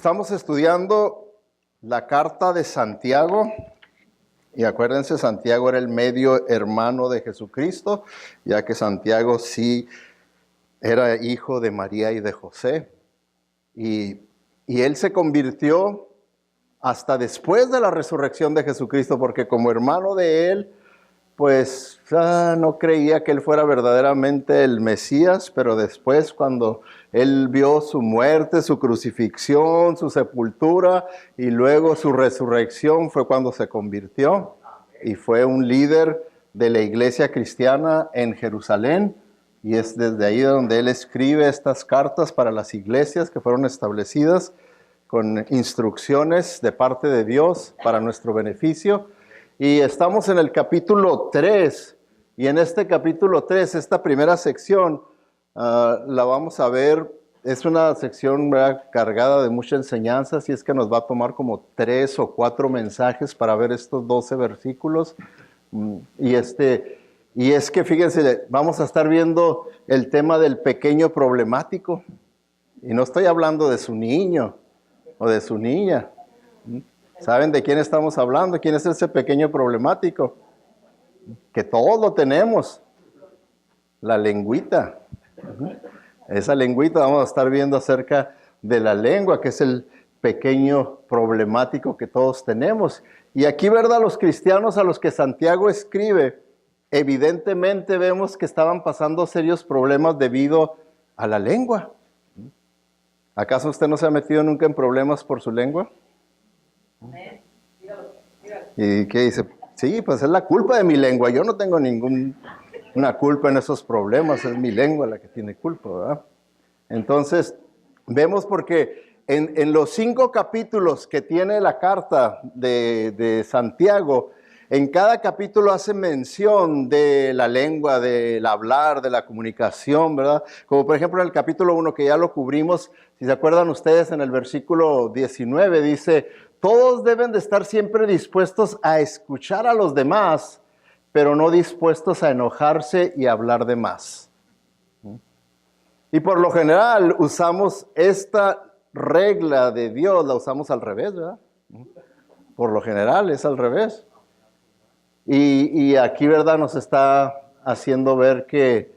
Estamos estudiando la carta de Santiago y acuérdense, Santiago era el medio hermano de Jesucristo, ya que Santiago sí era hijo de María y de José. Y él se convirtió hasta después de la resurrección de Jesucristo, porque como hermano de él, pues no creía que él fuera verdaderamente el Mesías, pero después cuando él vio su muerte, su crucifixión, su sepultura y luego su resurrección fue cuando se convirtió y fue un líder de la iglesia cristiana en Jerusalén, y es desde ahí donde él escribe estas cartas para las iglesias que fueron establecidas con instrucciones de parte de Dios para nuestro beneficio. Y estamos en el capítulo 3, y en este capítulo 3, esta primera sección, la vamos a ver. Es una sección, ¿verdad?, cargada de mucha enseñanza, así es que nos va a tomar como 3 o 4 mensajes para ver estos 12 versículos. Y es que fíjense, vamos a estar viendo el tema del pequeño problemático, y no estoy hablando de su niño o de su niña. ¿Saben de quién estamos hablando? ¿Quién es ese pequeño problemático? Que todos lo tenemos. La lengüita. Esa lengüita, vamos a estar viendo acerca de la lengua, que es el pequeño problemático que todos tenemos. Y aquí, ¿verdad?, los cristianos a los que Santiago escribe, evidentemente vemos que estaban pasando serios problemas debido a la lengua. ¿Acaso usted no se ha metido nunca en problemas por su lengua? ¿Y qué dice? Sí, pues es la culpa de mi lengua. Yo no tengo ninguna culpa en esos problemas. Es mi lengua la que tiene culpa, ¿verdad? Entonces, vemos porque en los 5 capítulos que tiene la carta de Santiago, en cada capítulo hace mención de la lengua, del hablar, de la comunicación, ¿verdad? Como por ejemplo en el capítulo 1, que ya lo cubrimos, si se acuerdan ustedes, en el versículo 19 dice: todos deben de estar siempre dispuestos a escuchar a los demás, pero no dispuestos a enojarse y hablar de más. Y por lo general usamos esta regla de Dios, la usamos al revés, ¿verdad? Por lo general es al revés. Y aquí, ¿verdad?, nos está haciendo ver que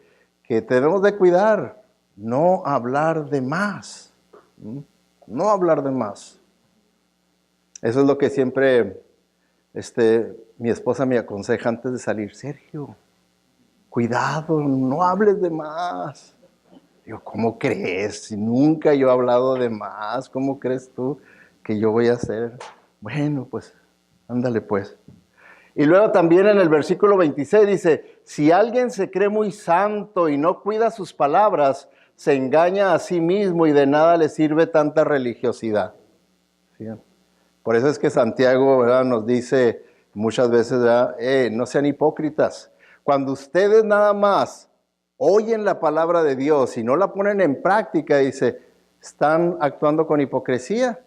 debemos de cuidar, no hablar de más. No hablar de más. Eso es lo que siempre mi esposa me aconseja antes de salir. Sergio, cuidado, no hables de más. Digo, ¿cómo crees? Si nunca yo he hablado de más, ¿cómo crees tú que yo voy a hacer? Bueno, pues, ándale pues. Y luego también en el versículo 26 dice: si alguien se cree muy santo y no cuida sus palabras, se engaña a sí mismo y de nada le sirve tanta religiosidad. ¿Sí? Por eso es que Santiago, ¿verdad?, nos dice muchas veces, ¿verdad?, no sean hipócritas. Cuando ustedes nada más oyen la palabra de Dios y no la ponen en práctica, dice, están actuando con hipocresía.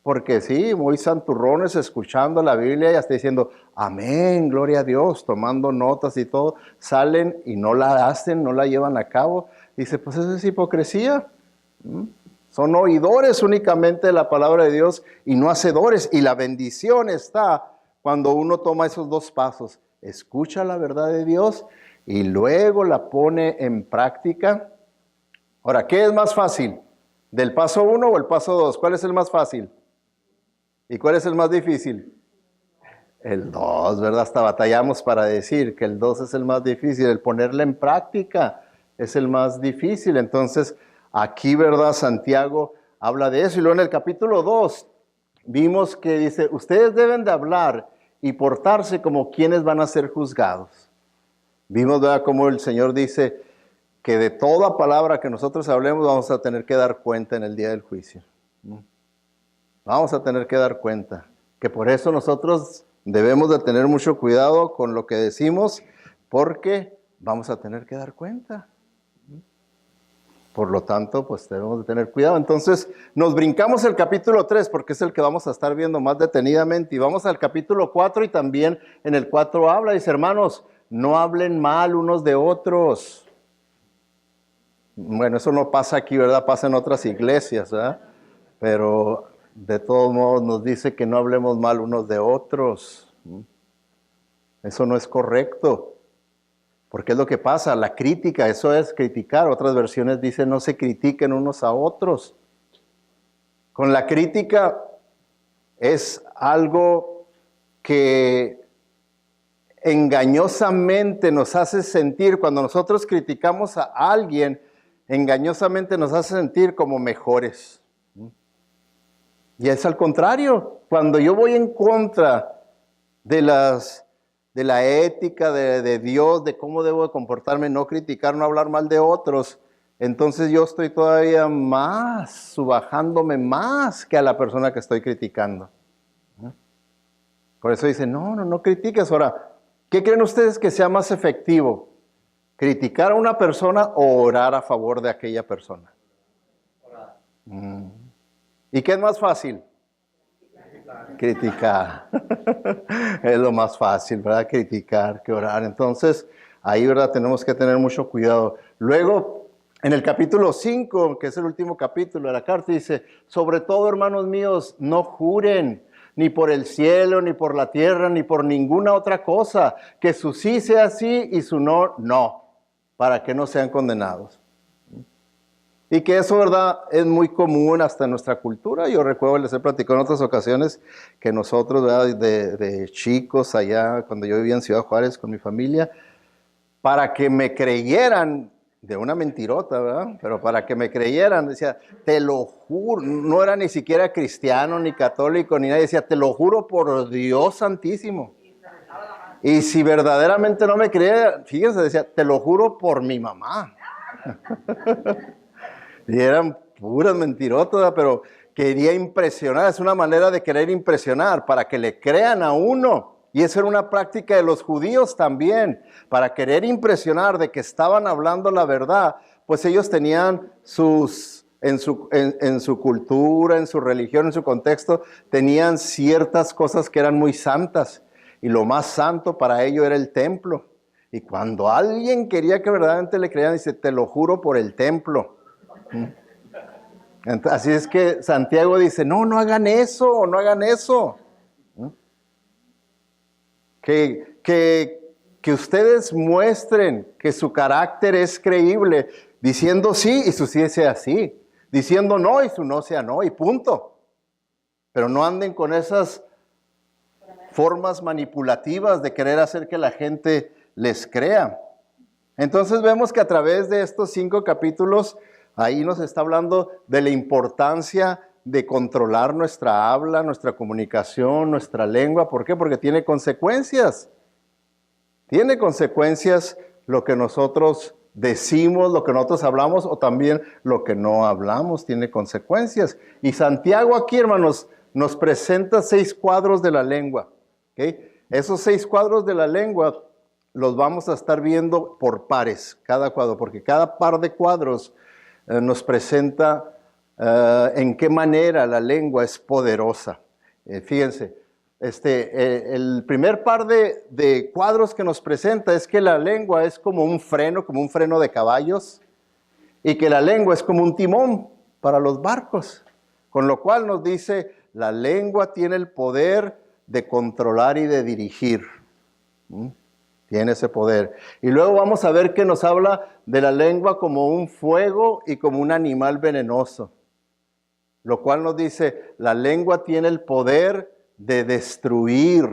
Porque sí, muy santurrones escuchando la Biblia y hasta diciendo, amén, gloria a Dios, tomando notas y todo, salen y no la hacen, no la llevan a cabo. Dice, pues eso es hipocresía. Son oidores únicamente de la palabra de Dios y no hacedores. Y la bendición está cuando uno toma esos 2 pasos. Escucha la verdad de Dios y luego la pone en práctica. Ahora, ¿qué es más fácil? ¿Del paso 1 o el paso 2? ¿Cuál es el más fácil? ¿Y cuál es el más difícil? El 2, ¿verdad? Hasta batallamos para decir que el 2 es el más difícil. El ponerla en práctica es el más difícil. Entonces, aquí, ¿verdad?, Santiago habla de eso. Y luego en el capítulo 2 vimos que dice, ustedes deben de hablar y portarse como quienes van a ser juzgados. Vimos, ¿verdad?, cómo el Señor dice que de toda palabra que nosotros hablemos vamos a tener que dar cuenta en el día del juicio. Vamos a tener que dar cuenta, que por eso nosotros debemos de tener mucho cuidado con lo que decimos, porque vamos a tener que dar cuenta. Por lo tanto, pues debemos de tener cuidado. Entonces, nos brincamos el capítulo 3, porque es el que vamos a estar viendo más detenidamente, y vamos al capítulo 4, y también en el 4 habla, dice, hermanos, no hablen mal unos de otros. Bueno, eso no pasa aquí, ¿verdad? Pasa en otras iglesias, ¿verdad? pero de todos modos nos dice que no hablemos mal unos de otros. Eso no es correcto, porque es lo que pasa, la crítica, eso es criticar. Otras versiones dicen no se critiquen unos a otros. Con la crítica es algo que engañosamente nos hace sentir, cuando nosotros criticamos a alguien, engañosamente nos hace sentir como mejores. Y es al contrario, cuando yo voy en contra de la ética de Dios, de cómo debo de comportarme, no criticar, no hablar mal de otros, entonces yo estoy todavía más, subajándome más que a la persona que estoy criticando. Por eso dicen, no critiques. Ahora, ¿qué creen ustedes que sea más efectivo? ¿Criticar a una persona o orar a favor de aquella persona? Orar. ¿Y qué es más fácil? Criticar. Es lo más fácil, ¿verdad? Criticar que orar. Entonces, ahí, ¿verdad? Tenemos que tener mucho cuidado. Luego, en el capítulo 5, que es el último capítulo de la carta, dice, sobre todo, hermanos míos, no juren, ni por el cielo, ni por la tierra, ni por ninguna otra cosa, que su sí sea sí y su no, no, para que no sean condenados. Y que eso, ¿verdad?, es muy común hasta en nuestra cultura. Yo recuerdo, les he platicado en otras ocasiones, que nosotros, ¿verdad?, de chicos allá, cuando yo vivía en Ciudad Juárez con mi familia, para que me creyeran, de una mentirota, ¿verdad?, pero para que me creyeran, decía, te lo juro, no era ni siquiera cristiano, ni católico, ni nadie, decía, te lo juro por Dios santísimo. Y si verdaderamente no me creía, fíjense, decía, te lo juro por mi mamá. Y eran puras mentirotas, pero quería impresionar, es una manera de querer impresionar, para que le crean a uno. Y eso era una práctica de los judíos también, para querer impresionar de que estaban hablando la verdad, pues ellos tenían en su cultura, en su religión, en su contexto, tenían ciertas cosas que eran muy santas, y lo más santo para ellos era el templo. Y cuando alguien quería que verdaderamente le crean, dice, te lo juro por el templo. Así es que Santiago dice, no hagan eso, no hagan eso. Que ustedes muestren que su carácter es creíble, diciendo sí y su sí sea sí, diciendo no y su no sea no, y punto. Pero no anden con esas formas manipulativas de querer hacer que la gente les crea. Entonces vemos que a través de estos 5 capítulos, ahí nos está hablando de la importancia de controlar nuestra habla, nuestra comunicación, nuestra lengua. ¿Por qué? Porque tiene consecuencias. Tiene consecuencias lo que nosotros decimos, lo que nosotros hablamos, o también lo que no hablamos, tiene consecuencias. Y Santiago aquí, hermanos, nos presenta 6 cuadros de la lengua. ¿Okay? Esos 6 cuadros de la lengua los vamos a estar viendo por pares, cada cuadro, porque cada par de cuadros nos presenta en qué manera la lengua es poderosa. Fíjense, el primer par de cuadros que nos presenta es que la lengua es como un freno de caballos, y que la lengua es como un timón para los barcos, con lo cual nos dice, la lengua tiene el poder de controlar y de dirigir. Tiene ese poder. Y luego vamos a ver que nos habla de la lengua como un fuego y como un animal venenoso. Lo cual nos dice, la lengua tiene el poder de destruir.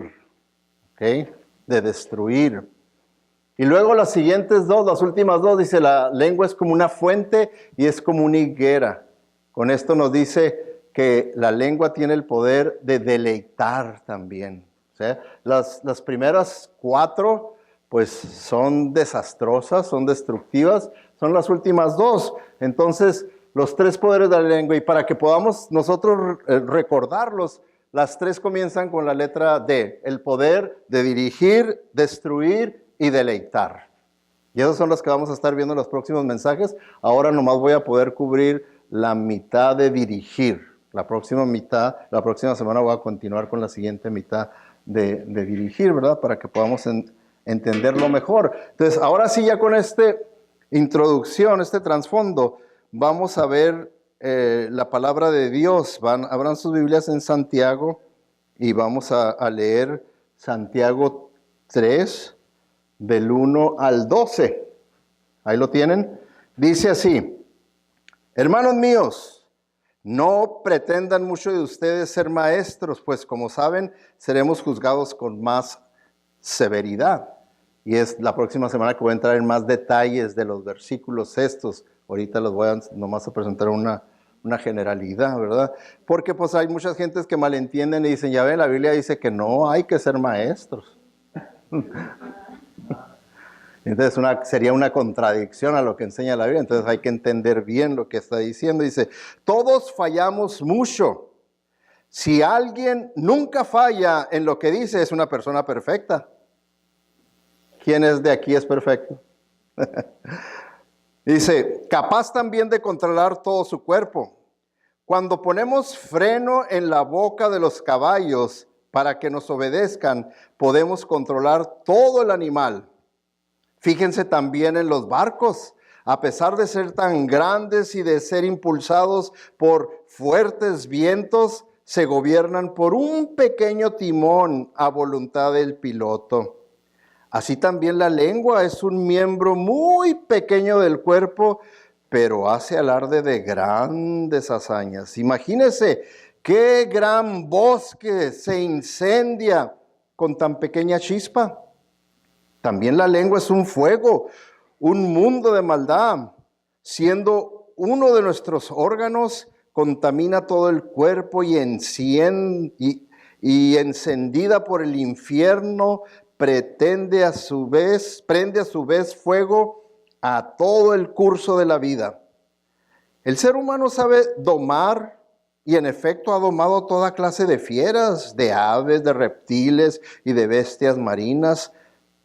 ¿Ok? De destruir. Y luego las últimas dos, dice, la lengua es como una fuente y es como una higuera. Con esto nos dice que la lengua tiene el poder de deleitar también. ¿Sí? Las primeras 4 pues son desastrosas, son destructivas, son las últimas 2. Entonces, los 3 poderes de la lengua, y para que podamos nosotros recordarlos, las 3 comienzan con la letra D, el poder de dirigir, destruir y deleitar. Y esas son las que vamos a estar viendo en los próximos mensajes. Ahora nomás voy a poder cubrir la mitad de dirigir. La próxima semana voy a continuar con la siguiente mitad de dirigir, ¿verdad? Para que podamos entenderlo mejor. Entonces, ahora sí, ya con esta introducción, este trasfondo, vamos a ver la palabra de Dios. Abran sus Biblias en Santiago y vamos a leer Santiago 3, del 1 al 12. Ahí lo tienen. Dice así: hermanos míos, no pretendan mucho de ustedes ser maestros, pues como saben, seremos juzgados con más severidad. Y es la próxima semana que voy a entrar en más detalles de los versículos estos. Ahorita los voy a nomás a presentar una generalidad, ¿verdad? Porque pues hay muchas gentes que malentienden y dicen, ya ven, la Biblia dice que no hay que ser maestros. Entonces sería una contradicción a lo que enseña la Biblia. Entonces hay que entender bien lo que está diciendo. Dice, todos fallamos mucho. Si alguien nunca falla en lo que dice, es una persona perfecta. ¿Quién es de aquí es perfecto? Dice, capaz también de controlar todo su cuerpo. Cuando ponemos freno en la boca de los caballos para que nos obedezcan, podemos controlar todo el animal. Fíjense también en los barcos. A pesar de ser tan grandes y de ser impulsados por fuertes vientos, se gobiernan por un pequeño timón a voluntad del piloto. Así también la lengua es un miembro muy pequeño del cuerpo, pero hace alarde de grandes hazañas. Imagínense qué gran bosque se incendia con tan pequeña chispa. También la lengua es un fuego, un mundo de maldad. Siendo uno de nuestros órganos, contamina todo el cuerpo y encendida por el infierno, prende a su vez fuego a todo el curso de la vida. El ser humano sabe domar y en efecto ha domado toda clase de fieras, de aves, de reptiles y de bestias marinas,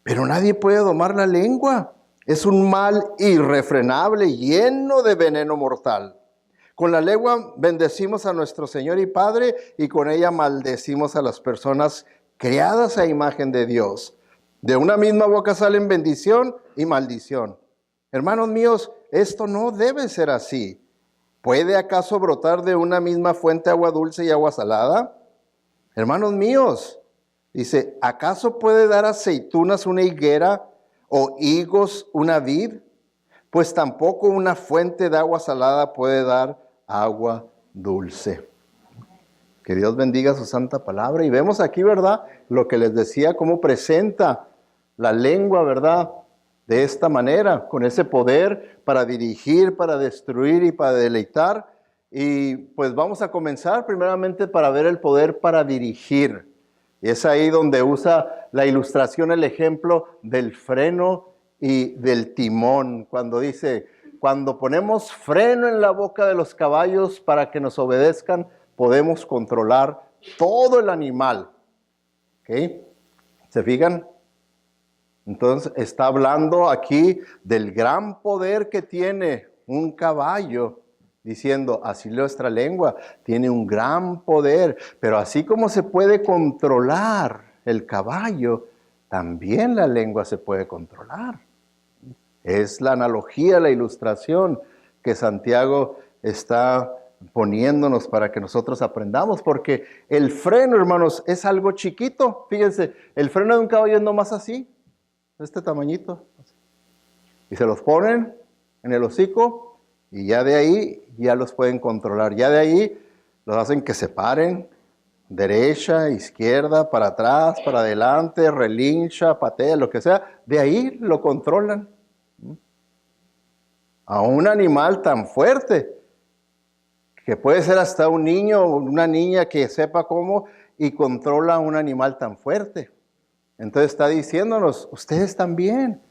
pero nadie puede domar la lengua. Es un mal irrefrenable, lleno de veneno mortal. Con la lengua bendecimos a nuestro Señor y Padre y con ella maldecimos a las personas creadas a imagen de Dios. De una misma boca salen bendición y maldición. Hermanos míos, esto no debe ser así. ¿Puede acaso brotar de una misma fuente agua dulce y agua salada? Hermanos míos, dice, ¿acaso puede dar aceitunas una higuera o higos una vid? Pues tampoco una fuente de agua salada puede dar agua dulce. Que Dios bendiga su santa palabra. Y vemos aquí, ¿verdad? Lo que les decía, cómo presenta la lengua, ¿verdad? De esta manera, con ese poder para dirigir, para destruir y para deleitar. Y pues vamos a comenzar primeramente para ver el poder para dirigir. Y es ahí donde usa la ilustración, el ejemplo del freno y del timón. Cuando dice, cuando ponemos freno en la boca de los caballos para que nos obedezcan, podemos controlar todo el animal. ¿Ok? ¿Se fijan? Entonces está hablando aquí del gran poder que tiene un caballo, diciendo, así nuestra lengua tiene un gran poder, pero así como se puede controlar el caballo, también la lengua se puede controlar. Es la analogía, la ilustración que Santiago está poniéndonos para que nosotros aprendamos, porque el freno, hermanos, es algo chiquito. Fíjense, el freno de un caballo es nomás así, este tamañito, y se los ponen en el hocico y ya de ahí ya los pueden controlar. Ya de ahí los hacen que se paren, derecha, izquierda, para atrás, para adelante, relincha, patea, lo que sea. De ahí lo controlan. A un animal tan fuerte, que puede ser hasta un niño o una niña que sepa cómo y controla a un animal tan fuerte. Entonces está diciéndonos, ustedes también.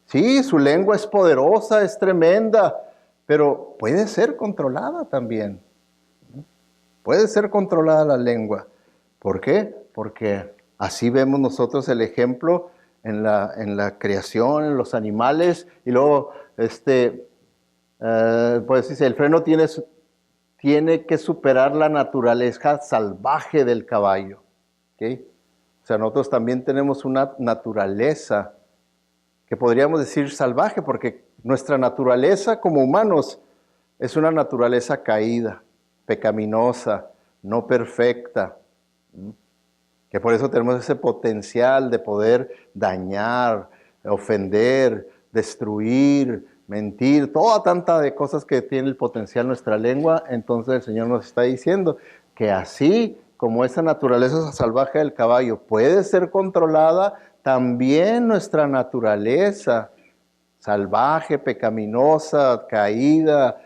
Sí, su lengua es poderosa, es tremenda, pero puede ser controlada también. Puede ser controlada la lengua. ¿Por qué? Porque así vemos nosotros el ejemplo en la creación, en los animales. Y luego, pues dice, el freno tiene que superar la naturaleza salvaje del caballo. ¿Okay? O sea, nosotros también tenemos una naturaleza que podríamos decir salvaje, porque nuestra naturaleza como humanos es una naturaleza caída, pecaminosa, no perfecta, que por eso tenemos ese potencial de poder dañar, ofender, destruir, mentir, toda tanta de cosas que tiene el potencial nuestra lengua. Entonces el Señor nos está diciendo que así como esa naturaleza salvaje del caballo puede ser controlada, también nuestra naturaleza salvaje, pecaminosa, caída,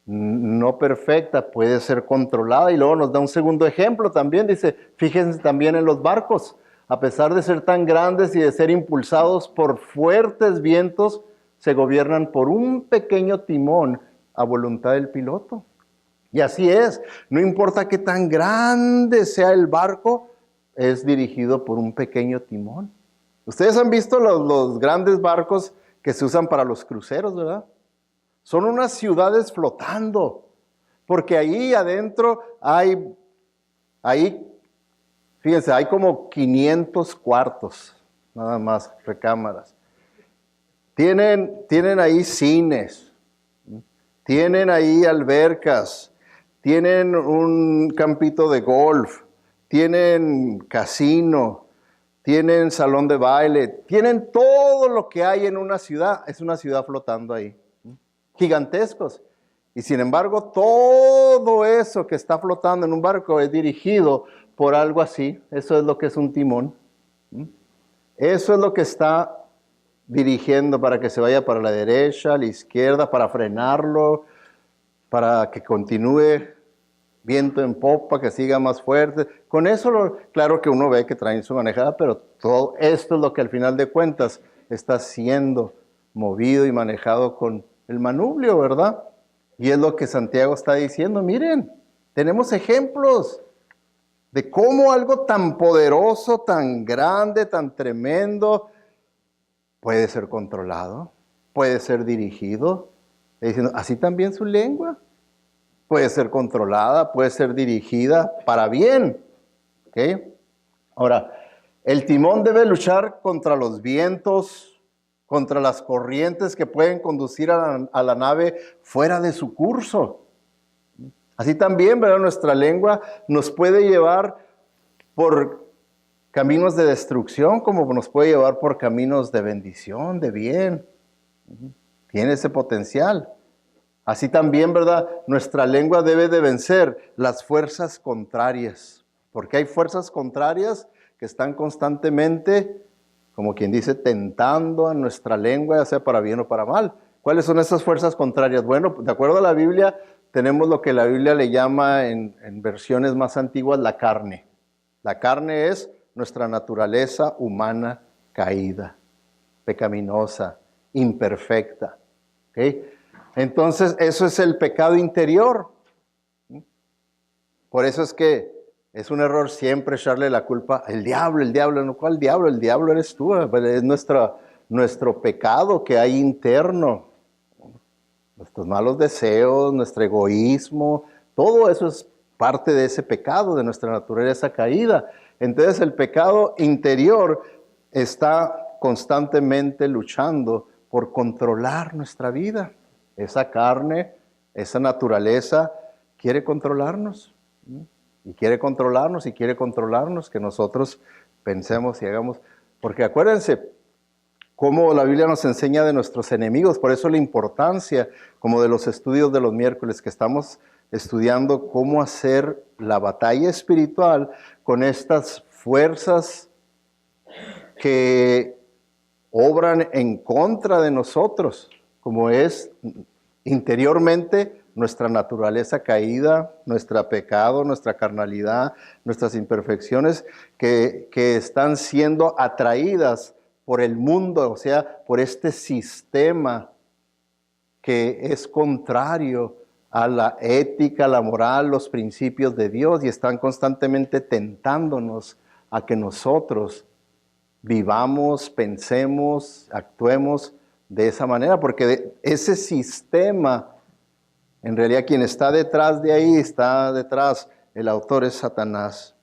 no perfecta, puede ser controlada. Y luego nos da un segundo ejemplo también, dice, fíjense también en los barcos, a pesar de ser tan grandes y de ser impulsados por fuertes vientos, se gobiernan por un pequeño timón a voluntad del piloto. Y así es, no importa qué tan grande sea el barco, es dirigido por un pequeño timón. Ustedes han visto los grandes barcos que se usan para los cruceros, ¿verdad? Son unas ciudades flotando, porque ahí adentro fíjense, hay como 500 cuartos, nada más, recámaras. Tienen ahí cines, tienen ahí albercas, tienen un campito de golf, tienen casino, tienen salón de baile, tienen todo lo que hay en una ciudad. Es una ciudad flotando ahí, gigantescos. Y sin embargo, todo eso que está flotando en un barco es dirigido por algo así. Eso es lo que es un timón. Eso es lo que está dirigiendo para que se vaya para la derecha, a la izquierda, para frenarlo, para que continúe viento en popa, que siga más fuerte. Con eso, claro que uno ve que traen su manejada, pero todo esto es lo que al final de cuentas está siendo movido y manejado con el manubrio, ¿verdad? Y es lo que Santiago está diciendo. Miren, tenemos ejemplos de cómo algo tan poderoso, tan grande, tan tremendo, puede ser controlado, puede ser dirigido. Diciendo, así también su lengua puede ser controlada, puede ser dirigida para bien. ¿Okay? Ahora, el timón debe luchar contra los vientos, contra las corrientes que pueden conducir a la nave fuera de su curso. Así también, ¿verdad? Nuestra lengua nos puede llevar por caminos de destrucción, como nos puede llevar por caminos de bendición, de bien. Tiene ese potencial. Así también, ¿verdad? Nuestra lengua debe de vencer las fuerzas contrarias, porque hay fuerzas contrarias que están constantemente, como quien dice, tentando a nuestra lengua, ya sea para bien o para mal. ¿Cuáles son esas fuerzas contrarias? Bueno, de acuerdo a la Biblia, tenemos lo que la Biblia le llama en versiones más antiguas la carne. La carne es nuestra naturaleza humana caída, pecaminosa, imperfecta. ¿Okay? Entonces, eso es el pecado interior. Por eso es que es un error siempre echarle la culpa al diablo, ¿no? ¿Cuál diablo? El diablo eres tú, es nuestro pecado que hay interno. Nuestros malos deseos, nuestro egoísmo, todo eso es parte de ese pecado, de nuestra naturaleza caída. Entonces el pecado interior está constantemente luchando por controlar nuestra vida. Esa carne, esa naturaleza quiere controlarnos. Y quiere controlarnos, que nosotros pensemos y hagamos. Porque acuérdense cómo la Biblia nos enseña de nuestros enemigos. Por eso la importancia, como de los estudios de los miércoles, que estamos estudiando cómo hacer la batalla espiritual con estas fuerzas que obran en contra de nosotros, como es interiormente nuestra naturaleza caída, nuestro pecado, nuestra carnalidad, nuestras imperfecciones que están siendo atraídas por el mundo, o sea, por este sistema que es contrario a la ética, la moral, los principios de Dios, y están constantemente tentándonos a que nosotros vivamos, pensemos, actuemos de esa manera, porque ese sistema, en realidad quien está detrás de ahí, está detrás, el autor es Satanás,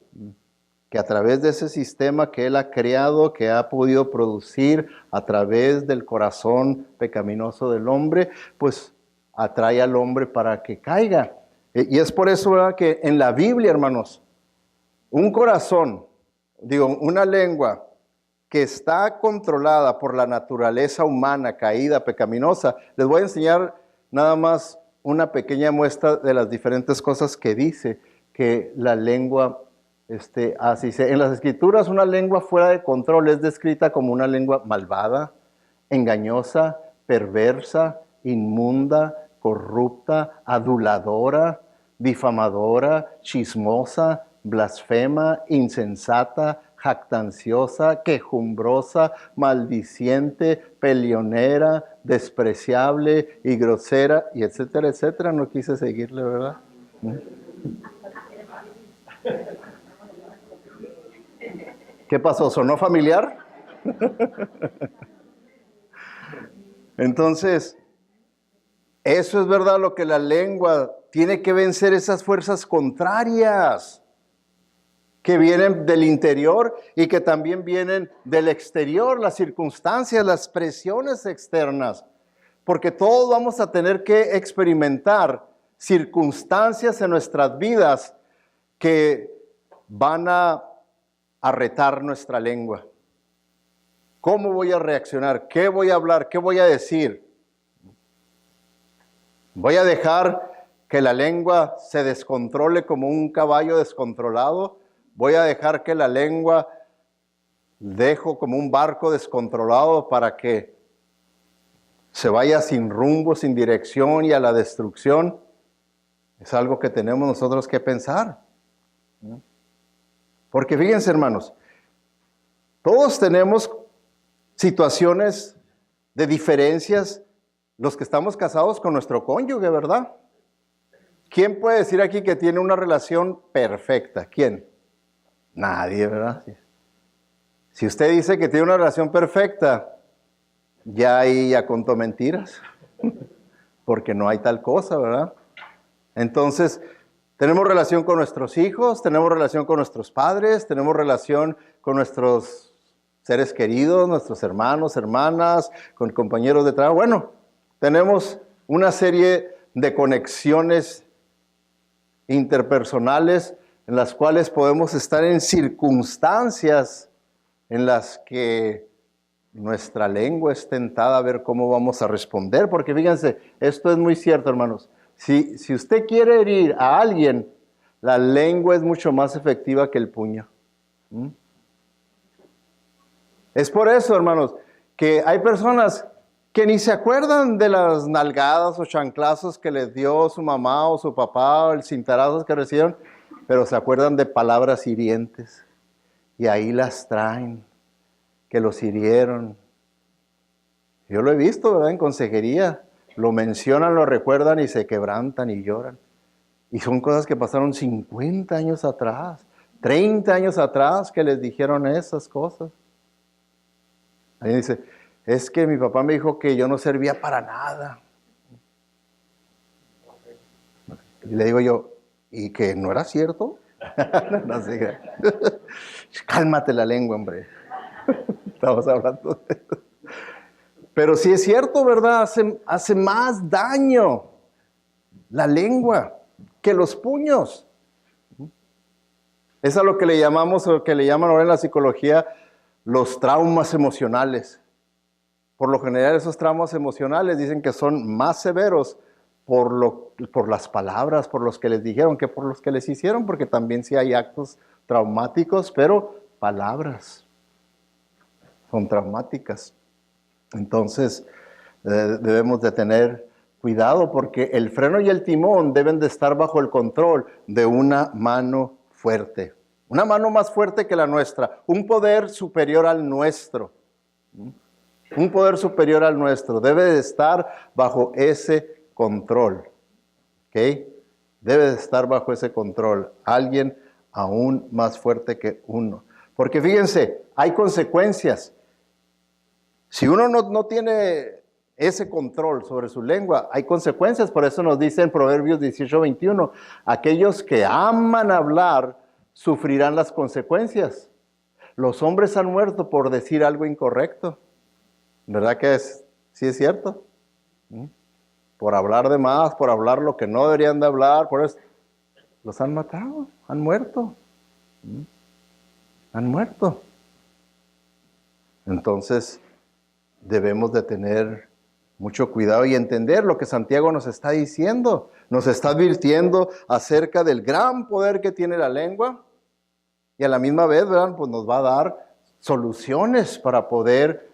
que a través de ese sistema que él ha creado, que ha podido producir a través del corazón pecaminoso del hombre, pues atrae al hombre para que caiga. Y es por eso, ¿verdad?, que en la Biblia, hermanos, un corazón, una lengua que está controlada por la naturaleza humana, caída, pecaminosa. Les voy a enseñar nada más una pequeña muestra de las diferentes cosas que dice que la lengua hace. En las Escrituras, una lengua fuera de control es descrita como una lengua malvada, engañosa, perversa, inmunda, corrupta, aduladora, difamadora, chismosa, blasfema, insensata, jactanciosa, quejumbrosa, maldiciente, peleonera, despreciable y grosera, y etcétera, etcétera. No quise seguirle, ¿verdad? ¿Qué pasó? ¿Sonó familiar? Entonces, eso es verdad, lo que la lengua tiene que vencer, esas fuerzas contrarias que vienen del interior y que también vienen del exterior, las circunstancias, las presiones externas, porque todos vamos a tener que experimentar circunstancias en nuestras vidas que van a retar nuestra lengua. ¿Cómo voy a reaccionar? ¿Qué voy a hablar? ¿Qué voy a decir? ¿Voy a dejar que la lengua se descontrole como un caballo descontrolado? ¿Voy a dejar que la lengua dejo como un barco descontrolado para que se vaya sin rumbo, sin dirección y a la destrucción? Es algo que tenemos nosotros que pensar. Porque fíjense, hermanos, todos tenemos situaciones de diferencias, los que estamos casados con nuestro cónyuge, ¿verdad? ¿Quién puede decir aquí que tiene una relación perfecta? ¿Quién? Nadie, ¿verdad? Si usted dice que tiene una relación perfecta, ya ahí ya contó mentiras, porque no hay tal cosa, ¿verdad? Entonces, tenemos relación con nuestros hijos, tenemos relación con nuestros padres, tenemos relación con nuestros seres queridos, nuestros hermanos, hermanas, con compañeros de trabajo. Bueno, tenemos una serie de conexiones interpersonales en las cuales podemos estar en circunstancias en las que nuestra lengua es tentada a ver cómo vamos a responder, porque fíjense, esto es muy cierto, hermanos. Si usted quiere herir a alguien, la lengua es mucho más efectiva que el puño. Es por eso, hermanos, que hay personas que ni se acuerdan de las nalgadas o chanclazos que les dio su mamá o su papá, o el cintarazos que recibieron, pero se acuerdan de palabras hirientes. Y ahí las traen, que los hirieron. Yo lo he visto, ¿verdad? En consejería. Lo mencionan, lo recuerdan y se quebrantan y lloran. Y son cosas que pasaron 50 años atrás, 30 años atrás que les dijeron esas cosas. Ahí dice, es que mi papá me dijo que yo no servía para nada. Y le digo yo, ¿y que no era cierto? No sé. Cálmate la lengua, hombre. Estamos hablando de eso. Pero sí es cierto, ¿verdad? Hace más daño la lengua que los puños. Es a lo que le llamamos, o que le llaman ahora en la psicología, los traumas emocionales. Por lo general, esos traumas emocionales dicen que son más severos por las palabras, por los que les dijeron, que por los que les hicieron, porque también sí hay actos traumáticos, pero palabras son traumáticas. Entonces, debemos de tener cuidado, porque el freno y el timón deben de estar bajo el control de una mano fuerte. Una mano más fuerte que la nuestra, un poder superior al nuestro. Un poder superior al nuestro debe de estar bajo ese control. ¿Ok? Debe de estar bajo ese control. Alguien aún más fuerte que uno. Porque fíjense, hay consecuencias. Si uno no tiene ese control sobre su lengua, hay consecuencias. Por eso nos dice en Proverbios 18:21, aquellos que aman hablar sufrirán las consecuencias. Los hombres han muerto por decir algo incorrecto. ¿Verdad que sí es cierto? por hablar de más, por hablar lo que no deberían de hablar, por eso los han matado, han muerto. Han muerto. Entonces, debemos de tener mucho cuidado y entender lo que Santiago nos está diciendo. Nos está advirtiendo acerca del gran poder que tiene la lengua y a la misma vez, ¿verdad? Pues nos va a dar soluciones para poder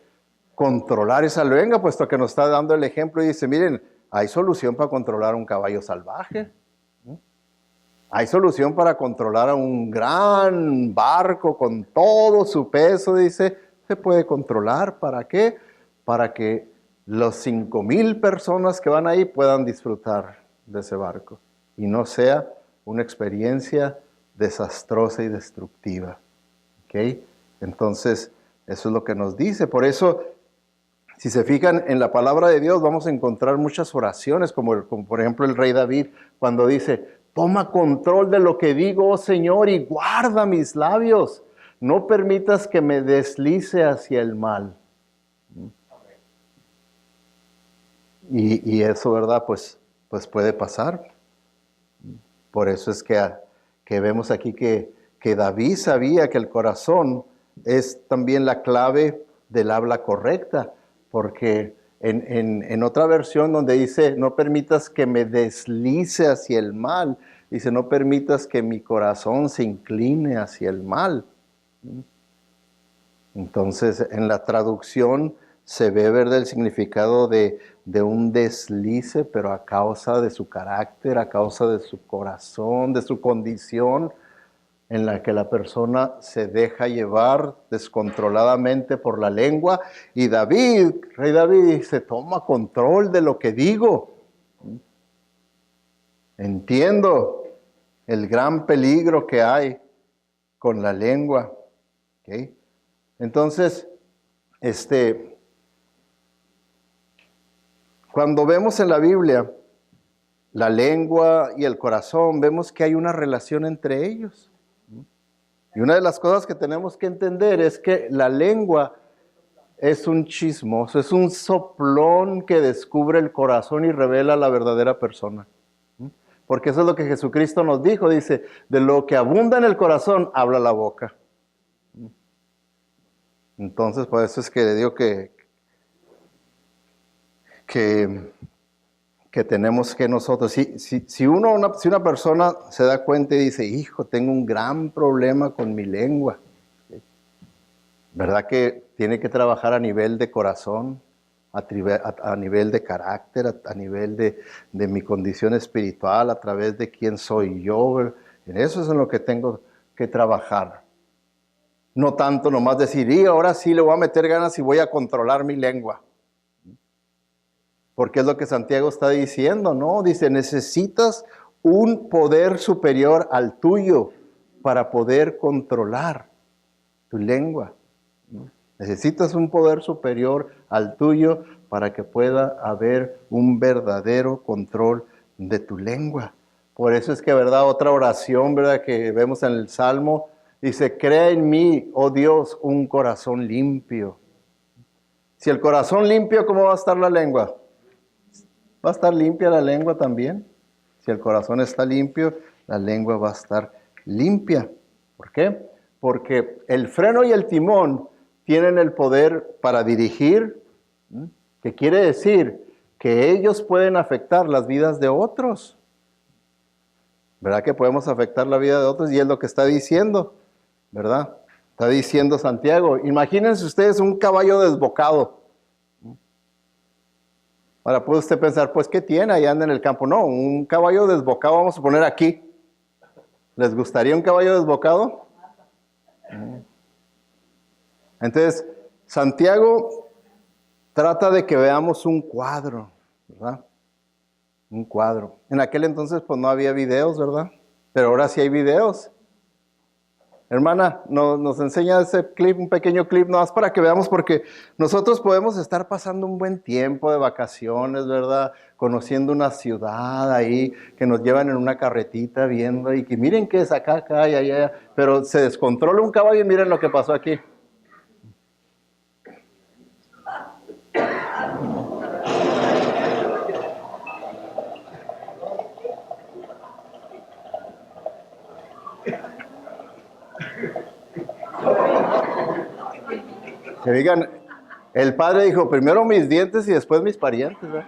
controlar esa lengua, puesto que nos está dando el ejemplo y dice, miren, hay solución para controlar un caballo salvaje. Hay solución para controlar a un gran barco con todo su peso, dice, se puede controlar. ¿Para qué? Para que los 5,000 personas que van ahí puedan disfrutar de ese barco y no sea una experiencia desastrosa y destructiva. ¿Ok? Entonces, eso es lo que nos dice. Por eso, si se fijan en la palabra de Dios, vamos a encontrar muchas oraciones, como por ejemplo el rey David, cuando dice, toma control de lo que digo, oh Señor, y guarda mis labios. No permitas que me deslice hacia el mal. Y eso, ¿verdad? Pues puede pasar. Por eso es que vemos aquí que David sabía que el corazón es también la clave del habla correcta. Porque en otra versión donde dice, no permitas que me deslice hacia el mal, dice, no permitas que mi corazón se incline hacia el mal. Entonces, en la traducción se ve, ¿verdad?, el significado de un deslice, pero a causa de su carácter, a causa de su corazón, de su condición, en la que la persona se deja llevar descontroladamente por la lengua. Y David, rey David, se toma control de lo que digo. Entiendo el gran peligro que hay con la lengua. ¿Okay? Entonces, cuando vemos en la Biblia la lengua y el corazón, vemos que hay una relación entre ellos. Y una de las cosas que tenemos que entender es que la lengua es un chismoso, es un soplón que descubre el corazón y revela la verdadera persona. Porque eso es lo que Jesucristo nos dijo, dice, de lo que abunda en el corazón, habla la boca. Entonces, por eso es que le digo que tenemos que nosotros, si una persona se da cuenta y dice, hijo, tengo un gran problema con mi lengua, ¿verdad que tiene que trabajar a nivel de corazón, a nivel de carácter, a nivel de mi condición espiritual, a través de quién soy yo? En eso es en lo que tengo que trabajar. No tanto nomás decir, y ahora sí le voy a meter ganas y voy a controlar mi lengua. Porque es lo que Santiago está diciendo, ¿no? Dice, necesitas un poder superior al tuyo para poder controlar tu lengua. Necesitas un poder superior al tuyo para que pueda haber un verdadero control de tu lengua. Por eso es que, ¿verdad? Otra oración, ¿verdad?, que vemos en el Salmo, dice, crea en mí, oh Dios, un corazón limpio. Si el corazón limpio, ¿cómo va a estar la lengua? Va a estar limpia la lengua también. Si el corazón está limpio, la lengua va a estar limpia. ¿Por qué? Porque el freno y el timón tienen el poder para dirigir, que quiere decir que ellos pueden afectar las vidas de otros. ¿Verdad que podemos afectar la vida de otros? Y es lo que está diciendo, ¿verdad? Está diciendo Santiago. Imagínense ustedes un caballo desbocado. Ahora puede usted pensar, pues, ¿qué tiene? Ahí anda en el campo. No, un caballo desbocado vamos a poner aquí. ¿Les gustaría un caballo desbocado? Entonces, Santiago trata de que veamos un cuadro, ¿verdad? Un cuadro. En aquel entonces, pues, no había videos, ¿verdad? Pero ahora sí hay videos. Hermana, nos enseña ese clip, un pequeño clip, nada más para que veamos, porque nosotros podemos estar pasando un buen tiempo de vacaciones, ¿verdad? Conociendo una ciudad ahí, que nos llevan en una carretita viendo, y que miren qué es acá, y allá, pero se descontrola un caballo y miren lo que pasó aquí. Que digan, el padre dijo, primero mis dientes y después mis parientes, ¿verdad?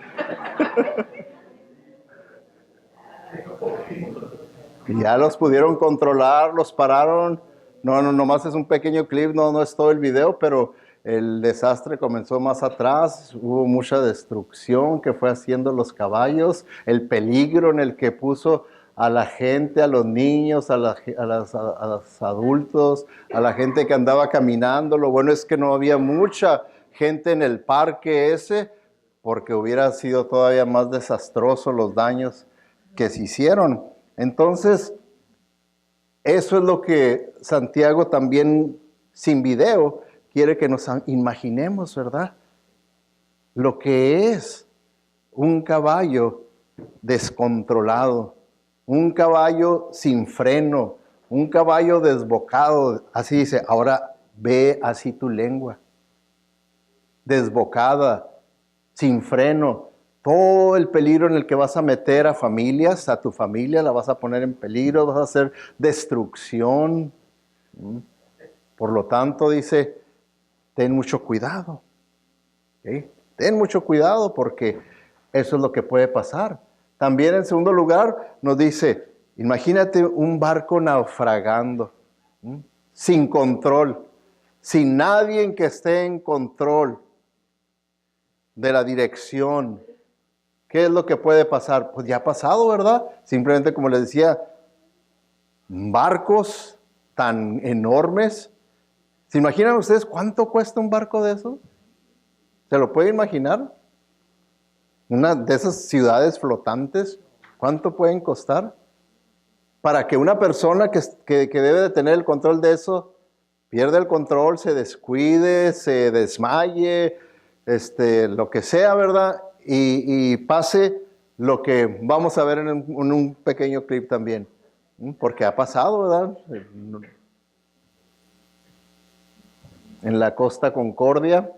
Y ya los pudieron controlar, los pararon. No, nomás es un pequeño clip, no es todo el video, pero el desastre comenzó más atrás. Hubo mucha destrucción que fue haciendo los caballos, el peligro en el que puso a la gente, a los niños, a los adultos, a la gente que andaba caminando. Lo bueno es que no había mucha gente en el parque ese, porque hubiera sido todavía más desastroso los daños que se hicieron. Entonces, eso es lo que Santiago también, sin video, quiere que nos imaginemos, ¿verdad? Lo que es un caballo descontrolado, un caballo sin freno, un caballo desbocado. Así dice, ahora ve así tu lengua, desbocada, sin freno. Todo el peligro en el que vas a meter a familias, a tu familia la vas a poner en peligro, vas a hacer destrucción. Por lo tanto, dice, ten mucho cuidado. ¿Okay? Ten mucho cuidado porque eso es lo que puede pasar. También en segundo lugar nos dice, imagínate un barco naufragando, sin control, sin nadie que esté en control de la dirección. ¿Qué es lo que puede pasar? Pues ya ha pasado, ¿verdad? Simplemente, como les decía, barcos tan enormes. ¿Se imaginan ustedes cuánto cuesta un barco de esos? ¿Se lo pueden imaginar? Una de esas ciudades flotantes, ¿cuánto pueden costar? Para que una persona que debe de tener el control de eso, pierda el control, se descuide, se desmaye, lo que sea, ¿verdad? Y pase lo que vamos a ver en un pequeño clip también. Porque ha pasado, ¿verdad? En la Costa Concordia.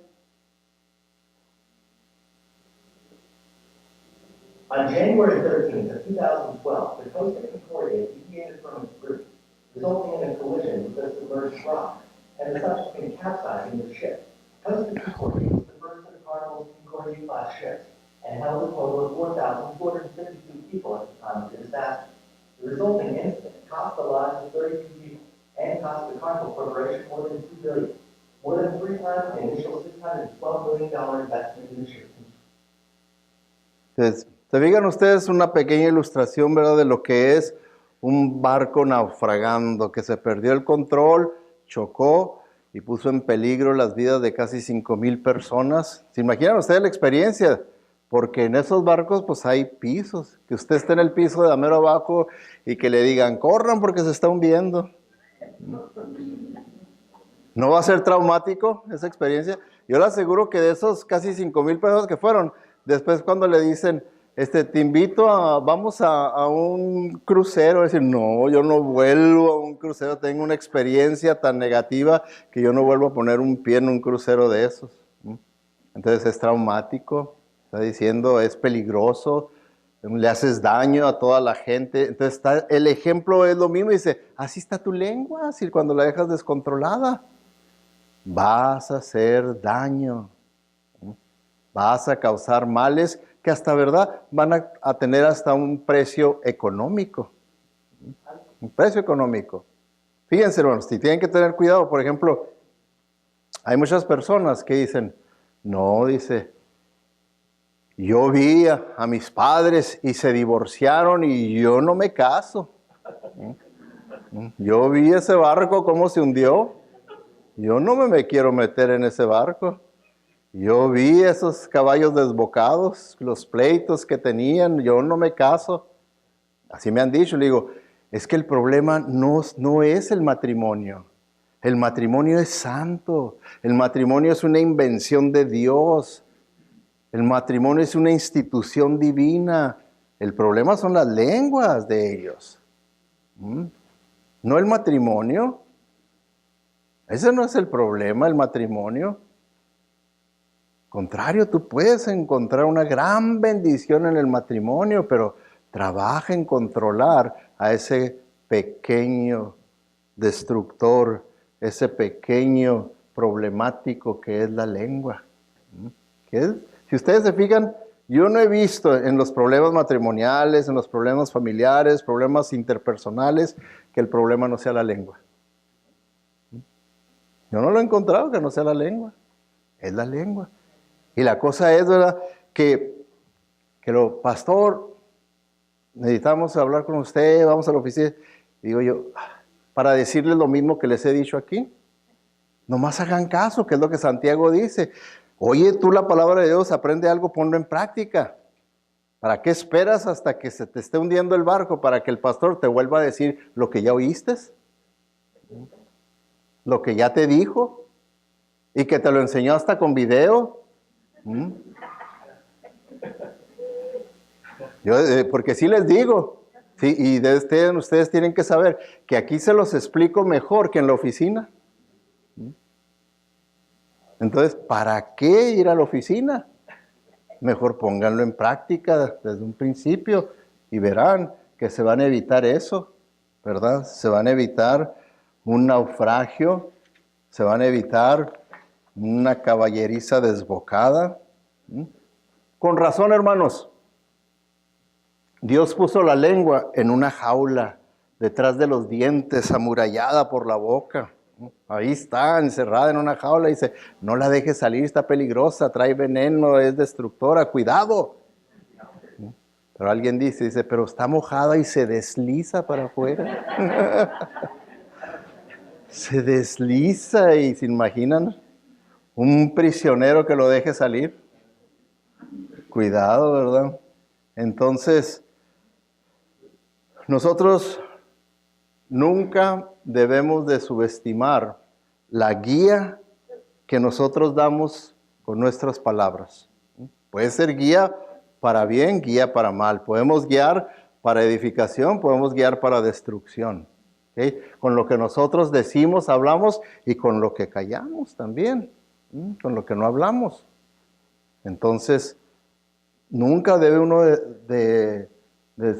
On January 13th of 2012, the Costa Concordia deviated from its route, resulting in a collision with a submerged rock and the subsequent capsizing of the ship. Costa Concordia was the first of the Carnival's Concordia-class ships and held a total of 4,452 people at the time of the disaster. The resulting incident cost the lives of 32 people and cost the Carnival Corporation more than $2 billion, more than 3 times the initial $612 million investment in the ship. Entonces, se fijan ustedes una pequeña ilustración, ¿verdad?, de lo que es un barco naufragando, que se perdió el control, chocó y puso en peligro las vidas de casi 5,000 personas. ¿Se imaginan ustedes la experiencia? Porque en esos barcos pues hay pisos, que usted esté en el piso de mero abajo y que le digan, corran porque se está hundiendo. ¿No va a ser traumático esa experiencia? Yo le aseguro que de esos casi 5,000 personas que fueron, después cuando le dicen, te invito vamos a un crucero, decir, no, yo no vuelvo a un crucero, tengo una experiencia tan negativa que yo no vuelvo a poner un pie en un crucero de esos. Entonces es traumático, está diciendo, es peligroso, le haces daño a toda la gente. Entonces el ejemplo es lo mismo, dice, así está tu lengua, así cuando la dejas descontrolada, vas a hacer daño, vas a causar males que hasta, ¿verdad?, van a tener hasta un precio económico. Un precio económico. Fíjense, hermanos, si tienen que tener cuidado. Por ejemplo, hay muchas personas que dicen, no, dice, yo vi a mis padres y se divorciaron y yo no me caso. Yo vi ese barco cómo se hundió. Yo no me quiero meter en ese barco. Yo vi esos caballos desbocados, los pleitos que tenían, yo no me caso. Así me han dicho, le digo, es que el problema no es el matrimonio. El matrimonio es santo, el matrimonio es una invención de Dios, el matrimonio es una institución divina. El problema son las lenguas de ellos, no el matrimonio. Ese no es el problema, el matrimonio. Contrario, tú puedes encontrar una gran bendición en el matrimonio, pero trabaja en controlar a ese pequeño destructor, ese pequeño problemático que es la lengua. Si ustedes se fijan, yo no he visto en los problemas matrimoniales, en los problemas familiares, problemas interpersonales, que el problema no sea la lengua. Yo no lo he encontrado que no sea la lengua. Es la lengua. Y la cosa es, ¿verdad?, que pastor, necesitamos hablar con usted, vamos a la oficina. Digo yo, para decirles lo mismo que les he dicho aquí. Nomás hagan caso, que es lo que Santiago dice. Oye, tú la palabra de Dios, aprende algo, ponlo en práctica. ¿Para qué esperas hasta que se te esté hundiendo el barco para que el pastor te vuelva a decir lo que ya oíste? Lo que ya te dijo y que te lo enseñó hasta con video. Yo, porque sí les digo, sí, y ustedes tienen que saber que aquí se los explico mejor que en la oficina. Entonces, ¿para qué ir a la oficina? Mejor pónganlo en práctica desde un principio y verán que se van a evitar eso, ¿verdad? Se van a evitar un naufragio, se van a evitar una caballeriza desbocada. Con razón, hermanos, Dios puso la lengua en una jaula, detrás de los dientes, amurallada por la boca. Ahí está, encerrada en una jaula, y dice, no la dejes salir, está peligrosa, trae veneno, es destructora, cuidado. Pero alguien dice, pero está mojada y se desliza para afuera. Se desliza y se imaginan un prisionero que lo deje salir. Cuidado, ¿verdad? Entonces, nosotros nunca debemos de subestimar la guía que nosotros damos con nuestras palabras. Puede ser guía para bien, guía para mal. Podemos guiar para edificación, podemos guiar para destrucción. ¿Okay? Con lo que nosotros decimos, hablamos, y con lo que callamos también, con lo que no hablamos. Entonces, nunca debe uno de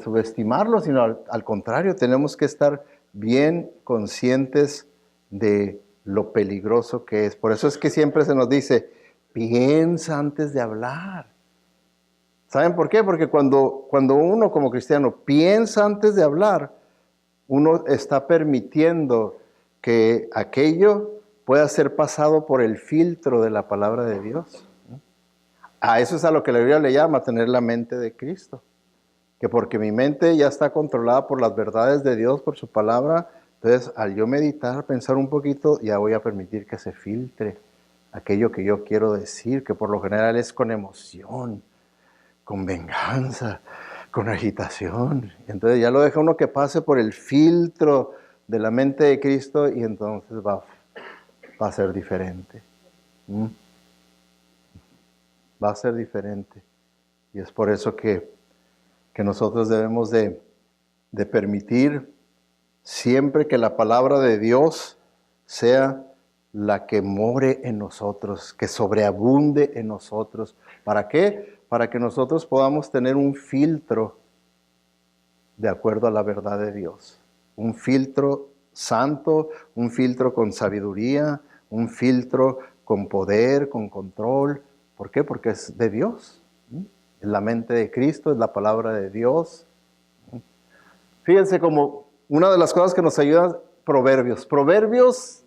subestimarlo, sino al contrario, tenemos que estar bien conscientes de lo peligroso que es. Por eso es que siempre se nos dice, piensa antes de hablar. ¿Saben por qué? Porque cuando uno como cristiano piensa antes de hablar, uno está permitiendo que aquello pueda ser pasado por el filtro de la palabra de Dios. A eso es a lo que la Biblia le llama tener la mente de Cristo. Que porque mi mente ya está controlada por las verdades de Dios, por su palabra, entonces al yo meditar, pensar un poquito, ya voy a permitir que se filtre aquello que yo quiero decir, que por lo general es con emoción, con venganza, con agitación. Entonces ya lo deja uno que pase por el filtro de la mente de Cristo y entonces va a ser diferente. Va a ser diferente. Y es por eso que nosotros debemos de permitir siempre que la palabra de Dios sea la que more en nosotros, que sobreabunde en nosotros. ¿Para qué? Para que nosotros podamos tener un filtro de acuerdo a la verdad de Dios. Un filtro santo, un filtro con sabiduría, un filtro con poder, con control. ¿Por qué? Porque es de Dios. Es la mente de Cristo, es la palabra de Dios. Fíjense como una de las cosas que nos ayuda, Proverbios. Proverbios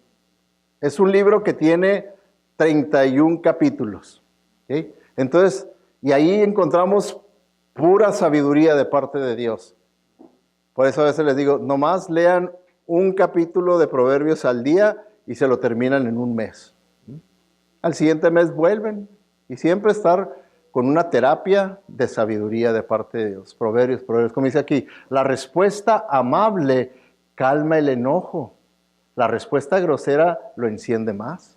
es un libro que tiene 31 capítulos. ¿Okay? Entonces, y ahí encontramos pura sabiduría de parte de Dios. Por eso a veces les digo, nomás lean un capítulo de Proverbios al día y se lo terminan en un mes. Al siguiente mes vuelven y siempre estar con una terapia de sabiduría de parte de Dios. Proverbios, como dice aquí, la respuesta amable calma el enojo. La respuesta grosera lo enciende más.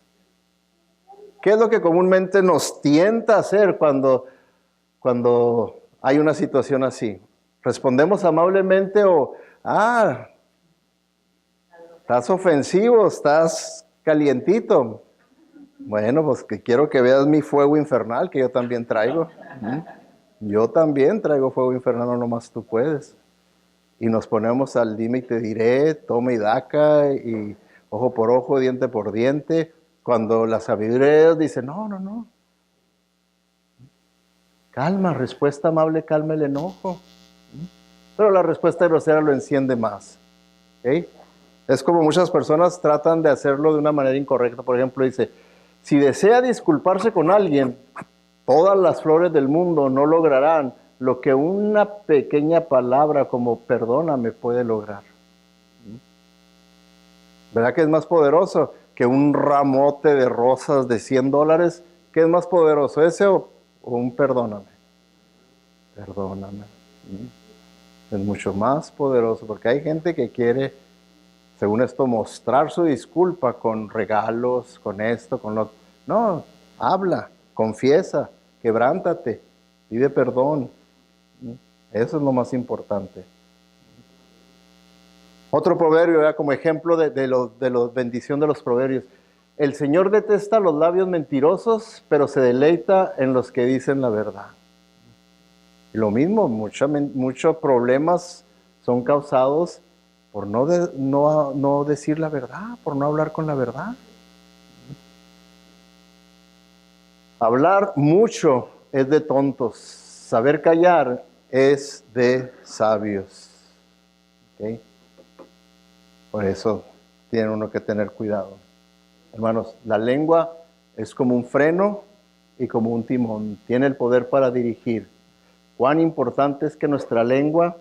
¿Qué es lo que comúnmente nos tienta a hacer cuando hay una situación así? ¿Respondemos amablemente o, estás ofensivo, estás calientito? Bueno, pues que quiero que veas mi fuego infernal que yo también traigo. Yo también traigo fuego infernal, no nomás tú puedes. y nos ponemos al dime y te diré, toma y daca, y ojo por ojo, diente por diente, cuando la sabiduría de Dios dice, no, no, no. Calma, respuesta amable calma el enojo. Pero la respuesta grosera lo enciende más. ¿Okay? Es como muchas personas tratan de hacerlo de una manera incorrecta. Por ejemplo, dice, si desea disculparse con alguien, todas las flores del mundo no lograrán lo que una pequeña palabra como perdóname puede lograr. ¿Verdad que es más poderoso que un ramote de rosas de $100? ¿Qué es más poderoso, ese o un perdóname? Perdóname. Es mucho más poderoso porque hay gente que quiere, según esto, mostrar su disculpa con regalos, con esto, con lo otro. No, habla, confiesa, quebrántate, pide perdón. Eso es lo más importante. Otro proverbio, ¿verdad? Como ejemplo de la bendición de los proverbios. El Señor detesta los labios mentirosos, pero se deleita en los que dicen la verdad. Y lo mismo, muchos problemas son causados por no decir la verdad, por no hablar con la verdad. Hablar mucho es de tontos, saber callar es de sabios. ¿Okay? Por eso tiene uno que tener cuidado. Hermanos, la lengua es como un freno y como un timón. Tiene el poder para dirigir. Cuán importante es que nuestra lengua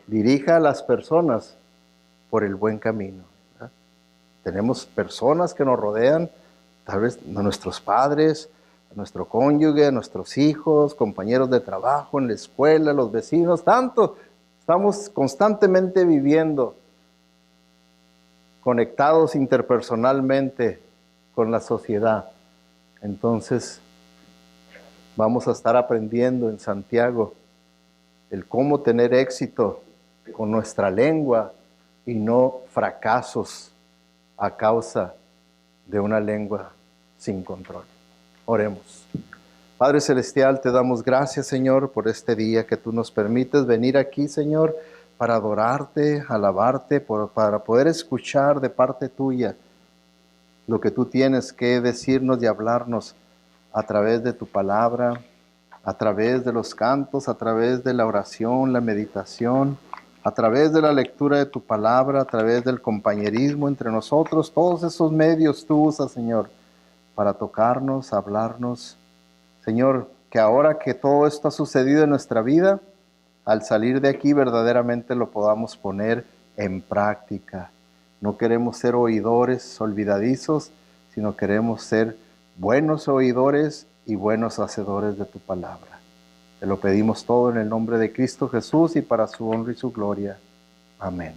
dirija a las personas por el buen camino. ¿Verdad? Tenemos personas que nos rodean, tal vez nuestros padres, nuestro cónyuge, nuestros hijos, compañeros de trabajo, en la escuela, los vecinos, tanto. Estamos constantemente viviendo conectados interpersonalmente con la sociedad. Entonces, vamos a estar aprendiendo en Santiago el cómo tener éxito con nuestra lengua y no fracasos a causa de una lengua sin control. Oremos. Padre Celestial, te damos gracias, Señor, por este día que tú nos permites venir aquí, Señor, para adorarte, alabarte, para poder escuchar de parte tuya lo que tú tienes que decirnos y hablarnos a través de tu palabra, a través de los cantos, a través de la oración, la meditación, a través de la lectura de tu palabra, a través del compañerismo entre nosotros. Todos esos medios tú usas, Señor, para tocarnos, hablarnos. Señor, que ahora que todo esto ha sucedido en nuestra vida, al salir de aquí verdaderamente lo podamos poner en práctica. No queremos ser oidores olvidadizos, sino queremos ser buenos oidores y buenos hacedores de tu palabra. Te lo pedimos todo en el nombre de Cristo Jesús y para su honra y su gloria. Amén.